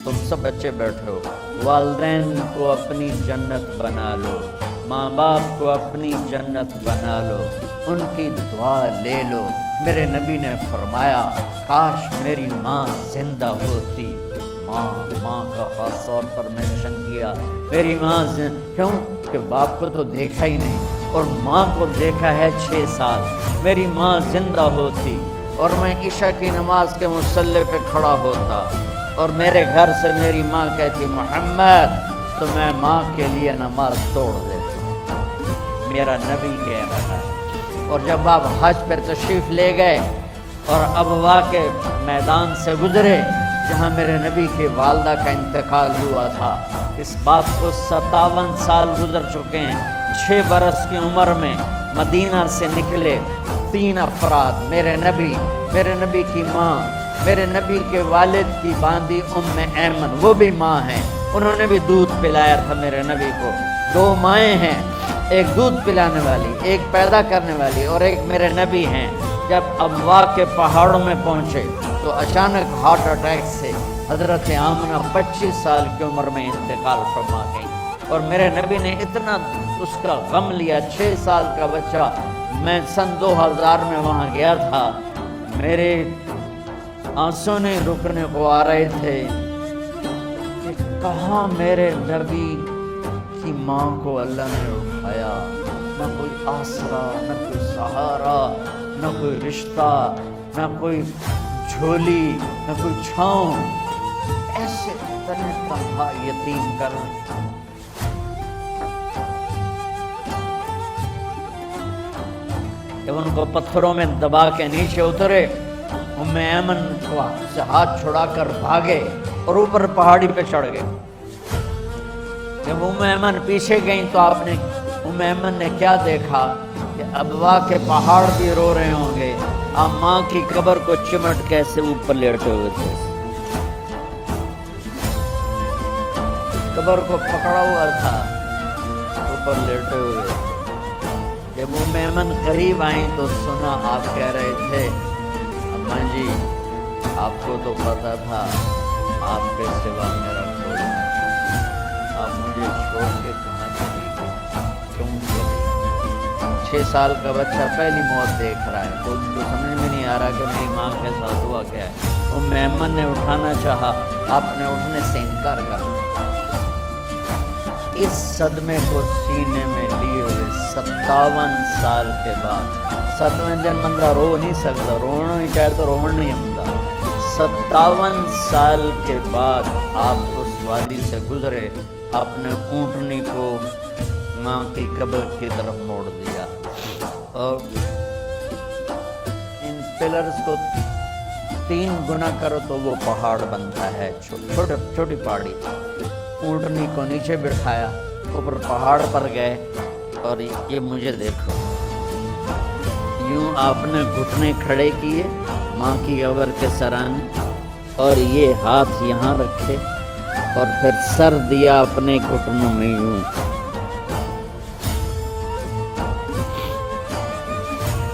تم سب بچے بیٹھے ہو، والدین کو اپنی جنت بنا لو، ماں باپ کو اپنی جنت بنا لو، ان کی دعا لے لو۔ میرے نبی نے فرمایا کاش میری ماں زندہ ہوتی۔ ماں کا خاص طور پر مینشن کیا، میری ماں کیوں کہ باپ کو تو دیکھا ہی نہیں اور ماں کو دیکھا ہے 6 سال۔ میری ماں زندہ ہوتی اور میں عشاء کی نماز کے مصلی پہ کھڑا ہوتا اور میرے گھر سے میری ماں کہتی محمد، تو میں ماں کے لیے نماز توڑ دیتا۔ میرا نبی کہہ رہا ہے۔ اور جب آپ حج پر تشریف لے گئے اور ابوا کے میدان سے گزرے جہاں میرے نبی کی والدہ کا انتقال ہوا تھا، اس بات کو 57 سال گزر چکے ہیں۔ 6 برس کی عمر میں مدینہ سے نکلے 3 افراد، میرے نبی کی ماں، میرے نبی کے والد کی باندی ام ایمن، وہ بھی ماں ہیں، انہوں نے بھی دودھ پلایا تھا میرے نبی کو۔ 2 مائیں ہیں، ایک دودھ پلانے والی، ایک پیدا کرنے والی، اور ایک میرے نبی ہیں۔ جب ابوا کے پہاڑوں میں پہنچے تو اچانک ہارٹ اٹیک سے حضرت آمنہ 25 سال کی عمر میں انتقال فرما گئی، اور میرے نبی نے اتنا اس کا غم لیا۔ 6 سال کا بچہ، میں سن 2000 میں وہاں گیا تھا، میرے آنسوں نہیں رکنے کو آ رہے تھے کہ کہاں میرے نبی کی ماں کو اللہ نے اٹھایا، نہ کوئی آسرا، نہ کوئی سہارا، نہ کوئی رشتہ، نہ کوئی جھولی، نہ کوئی چھاؤں، ایسے تنہا یتیم کر۔ جب ان کو پتھروں میں دبا کے نیچے اترے، ام ایمن کو سے ہاتھ چھڑا کر بھاگے اور اوپر پہاڑی پہ چڑھ گئے۔ جب ام ایمن پیچھے گئیں تو ام ایمن نے کیا دیکھا کہ ابوا کے پہاڑ بھی رو رہے ہوں گے، آپ ماں کی قبر کو چمٹ کیسے اوپر لیٹے ہوئے تھے، قبر کو پکڑا ہوا تھا، اوپر لیٹے ہوئے تھے۔ جب ام ایمن قریب آئیں تو سنا آپ کہہ رہے تھے اماں جی، آپ کو تو پتا تھا آپ کے سوا میرا کوئی نہیں، آپ مجھے چھوڑ کے کہاں چلی گئی، کیوں چلی؟ 6 سال کا بچہ پہلی موت دیکھ رہا ہے تو اس کو سمجھ میں نہیں آ رہا کہ میری ماں کے ساتھ ہوا کیا ہے۔ ام ایمن نے اٹھانا چاہا، آپ نے اٹھنے سے انکار کر دیا۔ اس صدمے کو سینے میں لیے ہوئے 57 سال کے بعد، 7ویں دن بندہ رو نہیں سکتا، رونا ہی چاہے تو رونا نہیں ہوتا۔ 57 سال کے بعد آپ اس وادی سے گزرے، اپنے اونٹنی کو ماں کی قبر کی طرف موڑ دیا، اور ان پلرز کو 3 گنا کرو تو وہ پہاڑ بنتا ہے، چھوٹی پہاڑی۔ اونٹنی کو نیچے بٹھایا، اوپر پہاڑ پر گئے، اور یہ مجھے دیکھو، یوں آپ نے گھٹنے کھڑے کیے ماں کی قبر کے سرانے، اور یہ ہاتھ یہاں رکھے اور پھر سر دیا اپنے گھٹنوں میں یوں،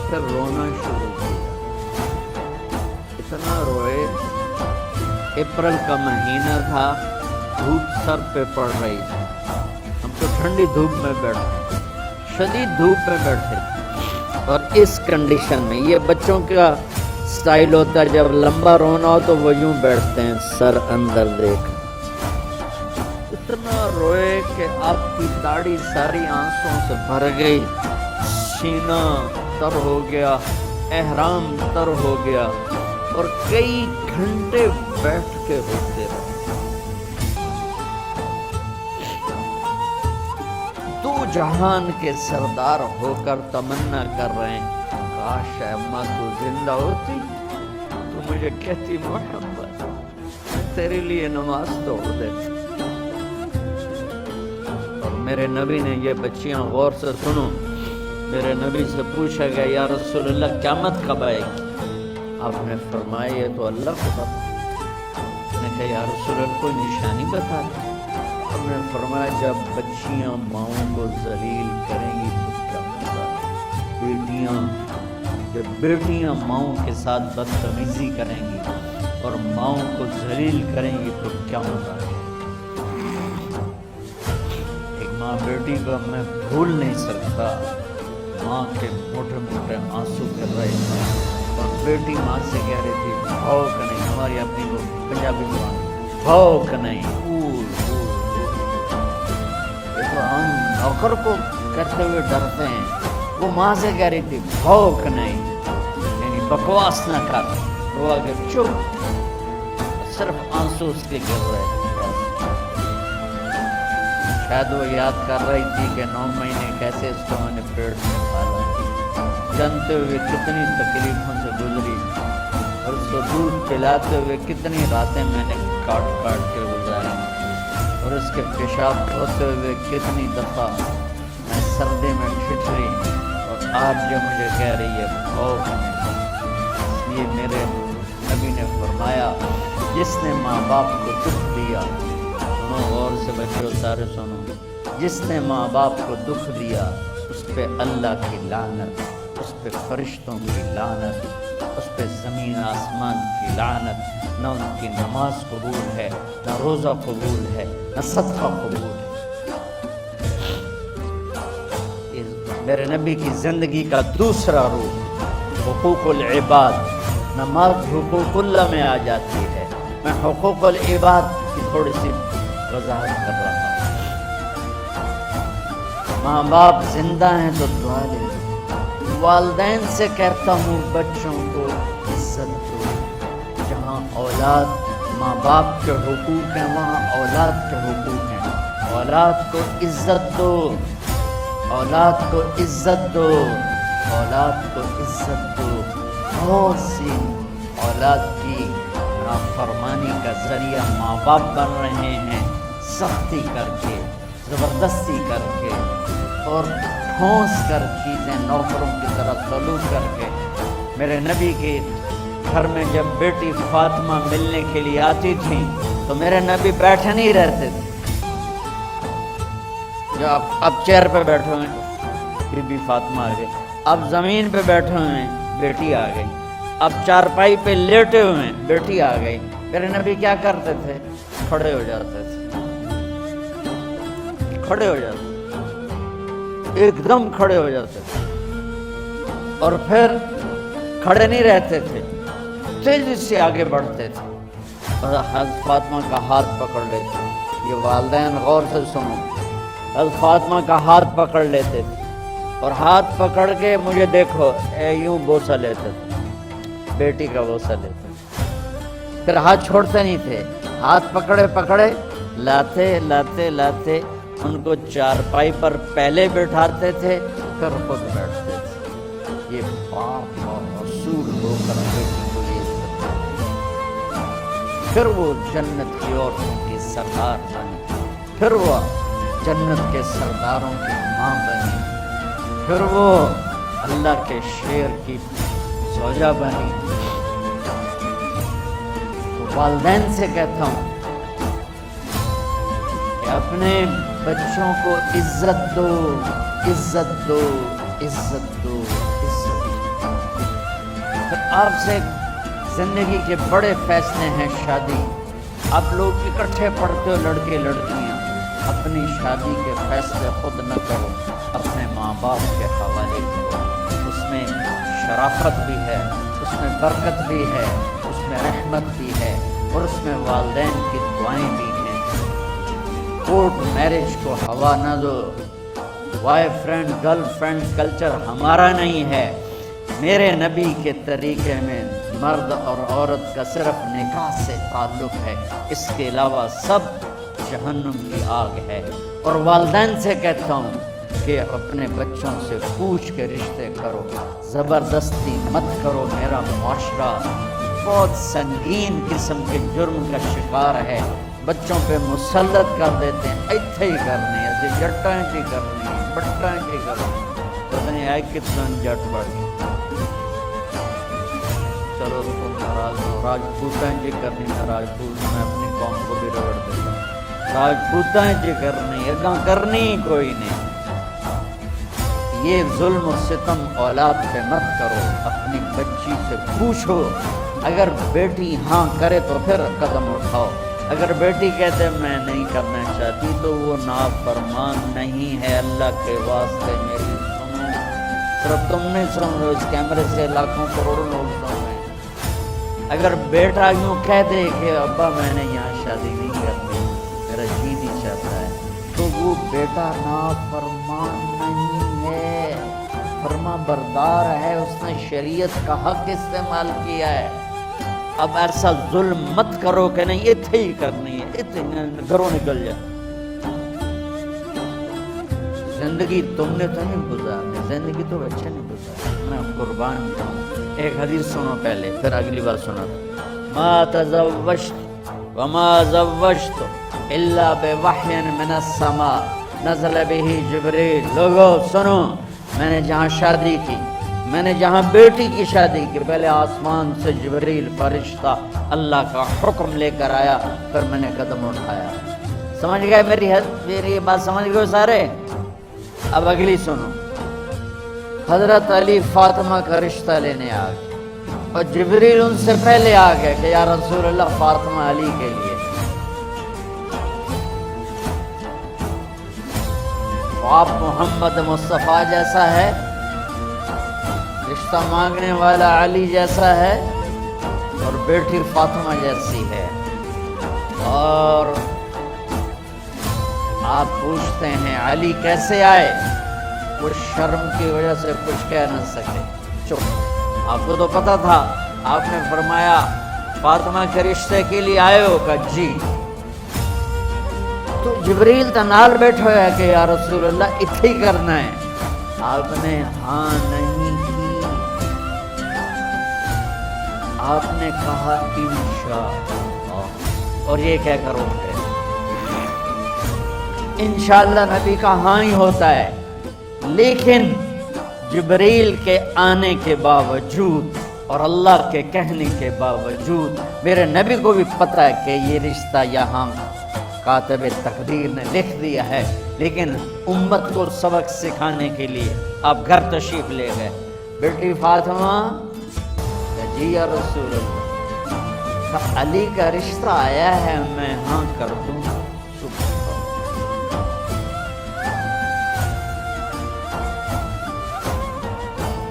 پھر رونا شروع کیا، اتنا روئے۔ اپریل کا مہینہ تھا، دھوپ سر پہ پڑ رہی تھی، ہم تو ٹھنڈی دھوپ میں بیٹھے، شدید دھوپ میں بیٹھے، اور اس کنڈیشن میں یہ بچوں کا سٹائل ہوتا ہے، جب لمبا رونا ہو تو وہ یوں بیٹھتے ہیں، سر اندر دیکھ۔ اتنا روئے کہ آپ کی داڑھی ساری آنسوں سے بھر گئی، سینہ تر ہو گیا، احرام تر ہو گیا، اور کئی گھنٹے بیٹھ کے روتے رہے۔ 2 جہان کے سردار ہو کر تمنا کر رہے ہیں کاش اماں تو زندہ ہوتی تو مجھے کہتی محمد تیرے لیے نماز توڑ دیتی۔ اور میرے نبی نے، یہ بچیاں غور سے سنو، میرے نبی سے پوچھا گیا یا رسول اللہ قیامت کب آئے گی؟ آپ نے فرمایا یہ تو اللہ کو پتہ۔ نے کہا یا رسول اللہ کوئی نشانی بتا دیں۔ ہم نے فرمایا جب بچیاں ماؤں کو ذلیل کریں گی تو کیا ہوگا؟ جب بیٹیاں ماؤں کے ساتھ بدتمیزی کریں گی اور ماؤں کو ذلیل کریں گی تو کیا ہوگا؟ ایک ماں بیٹی کو میں بھول نہیں سکتا، ماں کے موٹے موٹے آنسو گر رہے تھے اور بیٹی ماں سے کہہ رہی تھی بھاؤ کا نہیں، ہماری اپنی کو پنجابی زبان بھاؤ کا نہیں، تو ہم نوکر کو کرتے ہوئے ڈرتے ہیں، وہ ماں سے کہہ رہی تھی بھاؤ کا نہیں، یعنی بکواس نہ کر، وہ آگے چپ، صرف آنسو اس کے گر رہے تھے۔ شاید وہ یاد کر رہی تھی کہ 9 مہینے کیسے اس کو میں نے پیٹ میں پالا، جانتے ہوئے کتنی تکلیفوں سے گزری، اور اس کو دودھ پلاتے ہوئے کتنی راتیں میں نے کاٹ کاٹ کے گزاری، اور اس کے پیشاب دھوتے ہوئے کتنی دفعہ میں سردی میں ٹھٹھری، اور آج جو مجھے کہہ رہی ہے خوف میں۔ اس لیے میرے نبی نے فرمایا جس نے ماں باپ کو دکھ دیا، سنو غور سے بچوں سارے سنو، جس نے ماں باپ کو دکھ دیا اس پہ اللہ کی لعنت، اس پہ فرشتوں کی لعنت، اس پہ زمین آسمان کی لعنت، نہ ان کی نماز قبول ہے، نہ روزہ قبول ہے، نہ صدقہ قبول ہے۔ میرے نبی کی زندگی کا دوسرا روح حقوق العباد، نماز حقوق اللہ میں آ جاتی ہے، میں حقوق العباد کی تھوڑی سی وضاحت کر رہا ہوں۔ ماں باپ زندہ ہیں تو دعا لے لو، والدین سے کہتا ہوں بچوں کو عزت دو، جہاں اولاد ماں باپ کے حقوق ہیں وہاں اولاد کے حقوق ہیں، اولاد کو عزت دو، اولاد کو عزت دو، اولاد کو عزت دو۔ بہت سی اولاد کی نافرمانی کا ذریعہ ماں باپ بن رہے ہیں، سختی کر کے، زبردستی کر کے، اور ٹھونس کر چیزیں نوکروں کی طرح سلوک کر کے۔ میرے نبی کے گھر میں جب بیٹی فاطمہ ملنے کے لیے آتی تھی تو میرے نبی بیٹھے نہیں رہتے تھے، جو اب چیئر پہ بیٹھے ہوئے بی بی فاطمہ آ گئی، اب زمین پہ بیٹھے ہوئے ہیں بیٹی آ گئی، اب چارپائی پہ لیٹے ہوئے ہیں بیٹی آ گئی۔ میرے نبی کیا کرتے تھے؟ کھڑے ہو جاتے تھے، کھڑے ہو جاتے تھے، ایک دم کھڑے ہو جاتے تھے، اور پھر کھڑے نہیں رہتے تھے، تیزی سے آگے بڑھتے تھے اور حضرت فاطمہ کا ہاتھ پکڑ لیتے۔ یہ والدین غور سے سنو، حضرت فاطمہ کا ہاتھ پکڑ لیتے تھے اور ہاتھ پکڑ کے مجھے دیکھو یوں بوسہ لیتے تھے، بیٹی کا بوسہ لیتے تھے، پھر ہاتھ چھوڑتے نہیں تھے، ہاتھ پکڑے پکڑے لاتے لاتے لاتے ان کو چارپائی پر پہلے بٹھاتے تھے پھر خود بیٹھتے تھے۔ یہ باپ اور رسول ہو کر بیٹی کو یہ عزت ہے۔ پھر وہ جنت کی عورتوں کی سردار بنی، پھر وہ جنت کے سرداروں کی ماں بنی، پھر وہ اللہ کے شیر کی زوجہ بنی۔ تو والدین سے کہتا ہوں کہ اپنے بچوں کو عزت دو، عزت دو، عزت دو، عزت دو۔ پھر آپ سے زندگی کے بڑے فیصلے ہیں شادی، آپ لوگ اکٹھے پڑھتے ہو لڑکے لڑکیاں، اپنی شادی کے فیصلے خود نہ کرو، اپنے ماں باپ کے حوالے کرو، اس میں شرافت بھی ہے، اس میں برکت بھی ہے، اس میں رحمت بھی ہے، اور اس میں والدین کی دعائیں بھی ہیں۔ کورٹ میرج کو ہوا نہ دو، boyfriend girlfriend culture ہمارا نہیں ہے۔ میرے نبی کے طریقے میں مرد اور عورت کا صرف نکاح سے تعلق ہے، اس کے علاوہ سب جہنم کی آگ ہے۔ اور والدین سے کہتا ہوں کہ اپنے بچوں سے پوچھ کے رشتے کرو، زبردستی مت کرو۔ میرا معاشرہ بہت سنگین قسم کے جرم کا شکار ہے، بچوں پہ مسلط کر دیتے ہیں، ایتھے ہی کرنی ہے، ایسے جٹاں کی کرنی ہے، بٹاں کی کرنی ہے، پتہ نہیں ہے کتنا جٹ بڑھ گئی۔ چلو تم ناراض ہو، راجپوتاں کی کرنی ہے، راجپوت میں اپنی قوم کو بھی رگڑ دیتا ہوں، راجپوتاں کی کرنی ہے، کہاں کرنی کوئی نہیں۔ یہ ظلم و ستم اولاد پہ مت کرو، اپنی بچی سے پوچھو اگر بیٹی ہاں کرے تو پھر قدم اٹھاؤ، اگر بیٹی کہتے میں نہیں کرنا چاہتی تو وہ نافرمان نہیں ہے۔ اللہ کے واسطے میری سنو، صرف تم نہیں سن رہے، اس کیمرے سے لاکھوں کروڑوں لوگ سن رہے ہیں۔ اگر بیٹا یوں کہہ دے کہ ابا میں نے یہاں شادی نہیں کرنی، میرا جی نہیں چاہتا ہے، تو وہ بیٹا نافرمان نہیں ہے، فرما بردار ہے، اس نے شریعت کا حق استعمال کیا ہے۔ اب ایسا ظلم مت کرو کہ نہیں اتھے ہی کرنی ہے، اتھے گھروں نکل جائے۔ زندگی تم نے تو نہیں گزارنی، زندگی تو اچھا نہیں گزارنی، میں قربان جاؤں۔ ایک حدیث سنو پہلے، پھر اگلی بار سنا۔ ما تزوجت وما زوجت الا بوحی من السماء نزل به جبریل۔ لوگو سنو، میں نے جہاں شادی کی، میں نے جہاں بیٹی کی شادی کی، پہلے آسمان سے جبریل فرشتہ اللہ کا حکم لے کر آیا، پھر میں نے قدم اٹھایا۔ سمجھ گئے میری بات سمجھ گئے سارے؟ اب اگلی سنو۔ حضرت علی فاطمہ کا رشتہ لینے آ گئے، اور جبریل ان سے پہلے آ گئے کہ یا رسول اللہ فاطمہ علی کے لیے۔ آپ محمد مصطفیٰ جیسا ہے، رشتہ مانگنے والا علی جیسا ہے، اور بیٹی فاطمہ جیسی ہے۔ اور آپ پوچھتے ہیں علی کیسے آئے؟ وہ شرم کی وجہ سے کچھ کہہ نہ سکے، چپ۔ آپ کو تو پتا تھا، آپ نے فرمایا فاطمہ کے رشتے کے لیے آئے ہو؟ کہ جی۔ تو جبریل تو نال بیٹھا ہوا ہے کہ یا رسول اللہ اتھے ہی کرنا ہے۔ آپ نے ہاں نہیں کی، آپ نے کہا انشاءاللہ، اور یہ کہہ کر اٹھ گئے۔ انشاءاللہ نبی کا ہاں ہی ہوتا ہے، لیکن جبریل کے آنے کے باوجود اور اللہ کے کہنے کے باوجود میرے نبی کو بھی پتہ ہے کہ یہ رشتہ یہاں کاتب تقدیر نے لکھ دیا ہے، لیکن امت کو سبق سکھانے کے لیے آپ گھر تشریف لے گئے۔ بیٹی فاطمہ جی یا رسول اللہ، علی کا رشتہ آیا ہے، میں ہاں کر دوں؟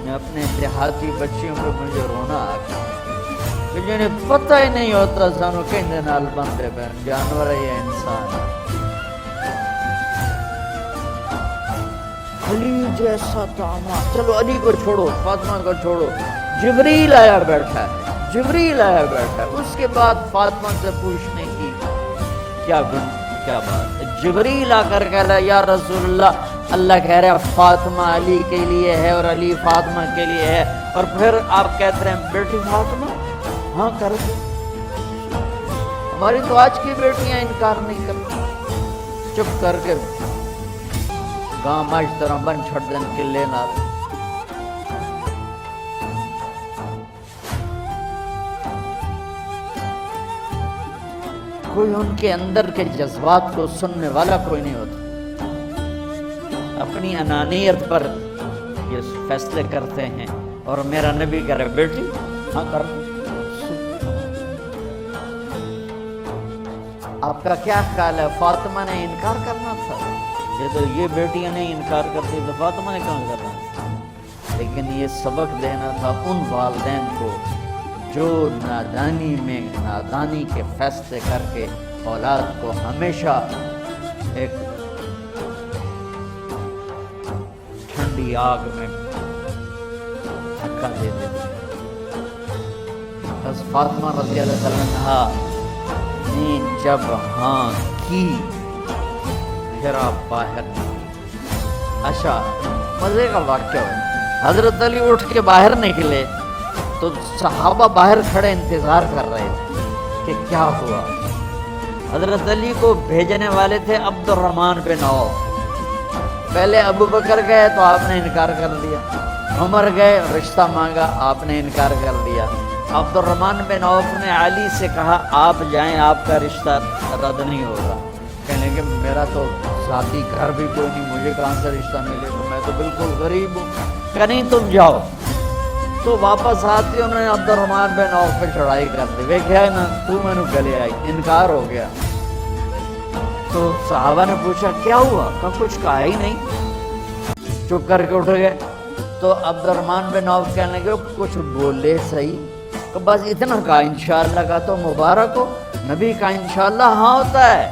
میں اپنے دیہاتی بچیوں کو مجھے رونا آ گیا، جنہیں پتہ ہی نہیں ہوتا سانو کہندے نال بندے پہن، جانور ہے یا انسان۔ علی جیسا داماد، چلو علی کو چھوڑو، فاطمہ کو چھوڑو، جبریل آیا بیٹھا ہے، جبریل آیا بیٹھا ہے۔ اس کے بعد فاطمہ سے پوچھنے کی کیا بات ہے؟ جبریل آ کر کہہ رہا یا رسول اللہ، اللہ کہہ رہا فاطمہ علی کے لیے ہے اور علی فاطمہ کے لیے ہے، اور پھر آپ کہتے ہیں بیٹی فاطمہ ہاں کر دو۔ ہماری تو آج کی بیٹیاں انکار نہیں کرتی، چپ کر کے گاں ماج طرح بن چھڑ دن کلے نال۔ کوئی ان کے اندر کے جذبات کو سننے والا کوئی نہیں ہوتا، اپنی انانیت پر یہ فیصلے کرتے ہیں، اور میرا نبی کہہ رہے بیٹی ہاں کر دو۔ آپ کا کیا خیال ہے؟ فاطمہ نے انکار کرنا تھا؟ یہ بیٹیاں نہیں انکار کرتی تو فاطمہ نے کہاں کرنا تھا؟ لیکن یہ سبق دینا تھا ان والدین کو جو نادانی میں نادانی کے فیصلے کر کے اولاد کو ہمیشہ ایک ٹھنڈی آگ میں دھکا دے دیتے۔ بس فاطمہ رضی اللہ عنہا نے جب ہاں کی، پھر آپ باہر نکلے۔ اچھا مزے کا واقعہ ہے، حضرت علی اٹھ کے باہر نکلے تو صحابہ باہر کھڑے انتظار کر رہے تھے کہ کیا ہوا۔ حضرت علی کو بھیجنے والے تھے عبد الرحمن بن عوف، پہلے ابو بکر گئے تو آپ نے انکار کر دیا، عمر گئے رشتہ مانگا، آپ نے انکار کر دیا۔ عبد الرحمن بن عوف نے علی سے کہا آپ جائیں، آپ کا رشتہ رد نہیں ہوگا۔ کہنے کہ میرا تو ذاتی گھر بھی کوئی نہیں، مجھے کہاں سے رشتہ ملے گا، میں تو بالکل غریب ہوں۔ کہ نہیں تم جاؤ۔ تو واپس آتے انہوں نے عبد الرحمن بن عوف پہ چڑھائی کر دی، ویکھیا نا تو میں نے گلے آئی، انکار ہو گیا۔ تو صحابہ نے پوچھا کیا ہوا؟ کہا کچھ کہا ہی نہیں، چپ کر کے اٹھ گئے۔ تو عبد الرحمن بن عوف کہنے لگے کچھ بولے صحیح، کہ بس اتنا کہا انشاءاللہ کا تو مبارک ہو، نبی کا انشاءاللہ ہاں ہوتا ہے۔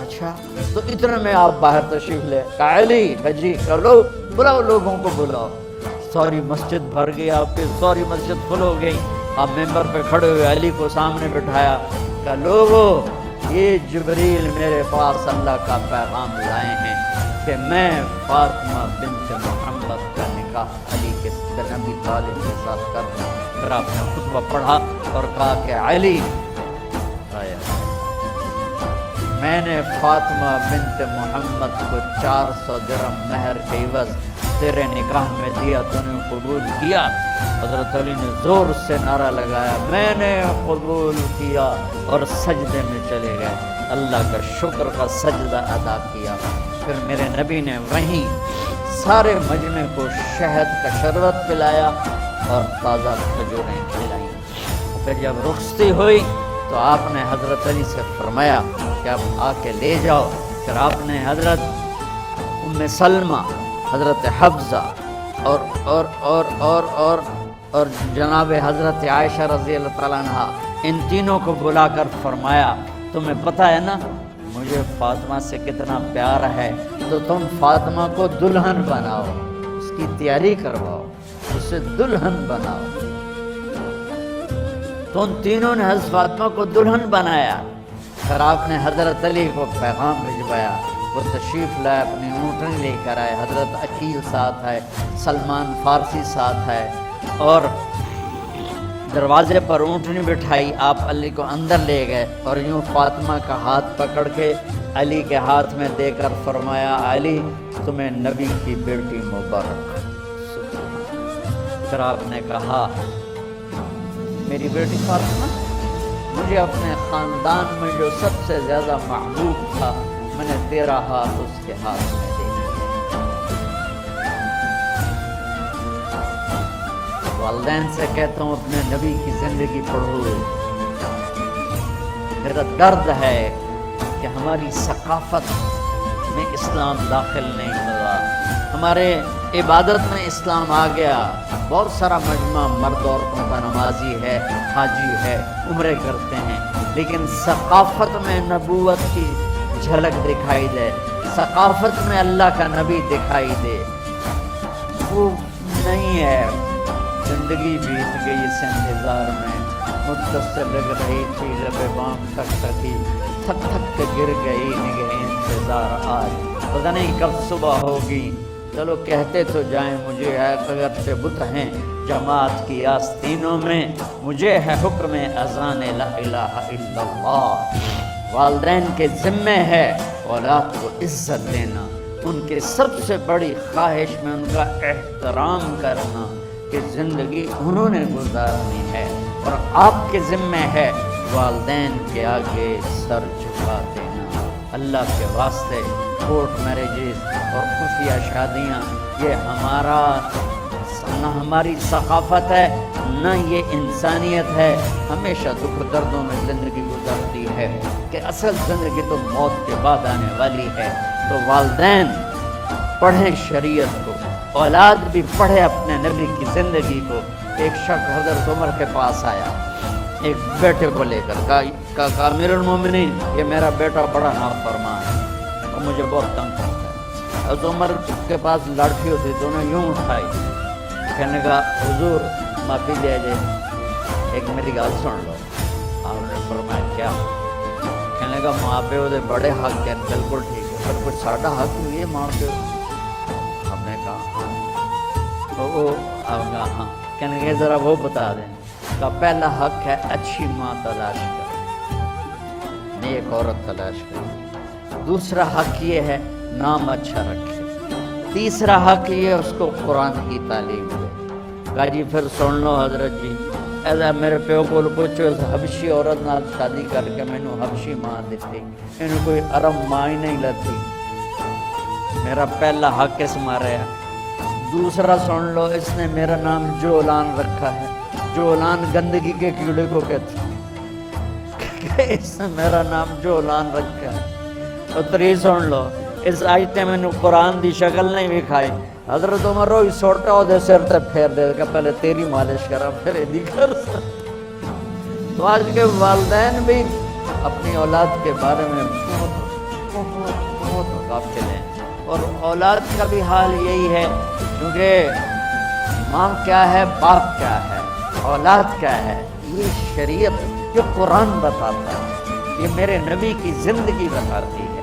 اچھا تو اتنے میں آپ باہر تشریف لے، کہا علی حجی کرو، بلاؤ لوگوں کو بلاؤ۔ ساری مسجد بھر گئی، آپ کی ساری مسجد فل ہو گئی۔ آپ ممبر پہ کھڑے ہوئے علی کو سامنے بٹھایا، کہا لوگو یہ جبریل میرے پاس اللہ کا پیغام لائے ہیں کہ میں فاطمہ بنت محمد کا نکاح علی کے بن ابی طالب کے ساتھ کر رہا ہوں۔ پھر آپ نے خطبہ پڑھا اور کہا کہ علی آیا میں نے فاطمہ بنت محمد کو 400 درہم مہر کے عوض تیرے نکاح میں دیا، تو نے قبول کیا؟ حضرت علی نے زور سے نعرہ لگایا میں نے قبول کیا، اور سجدے میں چلے گئے، اللہ کا شکر کا سجدہ ادا کیا۔ پھر میرے نبی نے وہیں سارے مجمع کو شہد کا شربت پلایا اور تازہ کھجوریں کھلائیں۔ پھر جب رخصتی ہوئی تو آپ نے حضرت علی سے فرمایا کہ آپ آ کے لے جاؤ۔ پھر آپ نے حضرت ام سلمہ، حضرت حفصہ اور جناب حضرت عائشہ رضی اللہ تعالیٰ عنہ، ان تینوں کو بلا کر فرمایا تمہیں پتہ ہے نا مجھے فاطمہ سے کتنا پیار ہے، تو تم فاطمہ کو دلہن بناؤ، اس کی تیاری کرواؤ، اسے دلہن بناؤ۔ تو ان تینوں نے حضرت فاطمہ کو دلہن بنایا۔ پھر آپ نے حضرت علی کو پیغام بھجوایا، وہ تشریف لائے، اپنی اونٹنی لے کر آئے، حضرت عقیل ساتھ ہے، سلمان فارسی ساتھ ہے، اور دروازے پر اونٹنی بٹھائی، آپ علی کو اندر لے گئے اور یوں فاطمہ کا ہاتھ پکڑ کے علی کے ہاتھ میں دے کر فرمایا علی تمہیں نبی کی بیٹی مبارک۔ پھر آپ نے کہا میری بیٹی فاطمہ، مجھے اپنے خاندان میں جو سب سے زیادہ محبوب تھا میں نے تیرا ہاتھ اس کے ہاتھ میں دے دیا۔ والدین سے کہتا ہوں اپنے نبی کی زندگی پڑھو، میرا درد ہے کہ ہماری ثقافت میں اسلام داخل نہیں ہوا، ہمارے عبادت میں اسلام آ گیا، بہت سارا مجمع مرد عورتوں کا نمازی ہے، حاجی ہے، عمرے کرتے ہیں، لیکن ثقافت میں نبوت کی جھلک دکھائی دے، ثقافت میں اللہ کا نبی دکھائی دے، وہ نہیں ہے۔ زندگی بیت گئی اس انتظار میں، مدت سے لگ رہی تھی لب بام تک تکی، تھک تھک کے گر گئی نگہ انتظار، آج پتہ نہیں کب صبح ہوگی۔ چلو کہتے تو جائیں مجھے ہے اگرچہ بت ہیں جماعت کی آستینوں میں، مجھے ہے حکم اذان لا الہ الا اللہ۔ والدین کے ذمہ ہے اولاد کو عزت دینا، ان کے سب سے بڑی خواہش میں ان کا احترام کرنا کہ زندگی انہوں نے گزارنی ہے، اور آپ کے ذمہ ہے والدین کے آگے سر جھکا دینا۔ اللہ کے واسطے کورٹ میرجز اور خفیہ شادیاں یہ نہ ہماری ثقافت ہے نہ یہ انسانیت ہے، ہمیشہ دکھ دردوں میں زندگی گزرتی ہے کہ اصل زندگی تو موت کے بعد آنے والی ہے۔ تو والدین پڑھیں شریعت کو، اولاد بھی پڑھے اپنے نبی کی زندگی کو۔ ایک شخص حضرت عمر کے پاس آیا ایک بیٹے کو لے کر، کہا امیر المومنین یہ میرا بیٹا بڑا نافرمان ہے اور مجھے بہت تنگ کرتا ہے۔ حضرت عمر کے پاس لاٹھی ہوتی تو انہیں یوں اٹھائی، کہنے کا حضور معافی دے دے، ایک میری گل سن لو۔ آپ نے فرمایا کیا؟ کہنے کا ماں پیو دے بڑے حق ہیں، بالکل ٹھیک ہے، پر کچھ ساڈا حق نہیں ہے ماں پیو؟ ہم نے کہا ہاں۔ کہنے کہ ذرا وہ بتا دیں۔ کا پہلا حق ہے اچھی ماں تلاش کر، نیک عورت تلاش کر۔ دوسرا حق یہ ہے نام اچھا رکھے۔ تیسرا حق یہ ہے اس کو قرآن کی تعلیم دے۔ کہا جی پھر سن لو حضرت جی، ایسا میرے پیو کو پوچھو حبشی عورت نال شادی کر کے مینو حبشی ماں دیتی، انہوں کوئی عرب ماں ہی نہیں لتی۔ میرا پہلا حق اس مارے ہے۔ دوسرا سن لو، اس نے میرا نام جولان رکھا ہے۔ جولان گندگی کے کیڑے کو کہتے ہیں، اس نے میرا نام جولان رکھا ہے۔ تو تری سن لو، اس آیت میں نے قرآن دی شکل نہیں دکھائی۔ حضرت عمر روئی سوٹا ہو دے سر تے پھیر دے کہ پہلے تیری مالش کرا پھر ایدی کر سا۔ تو آج کے والدین بھی اپنی اولاد کے بارے میں بہت غافل ہیں، اور اولاد کا بھی حال یہی ہے، کیونکہ ماں کیا ہے، باپ کیا ہے، اولاد کیا ہے، یہ شریعت جو قرآن بتاتا ہے، یہ میرے نبی کی زندگی بتاتی ہے۔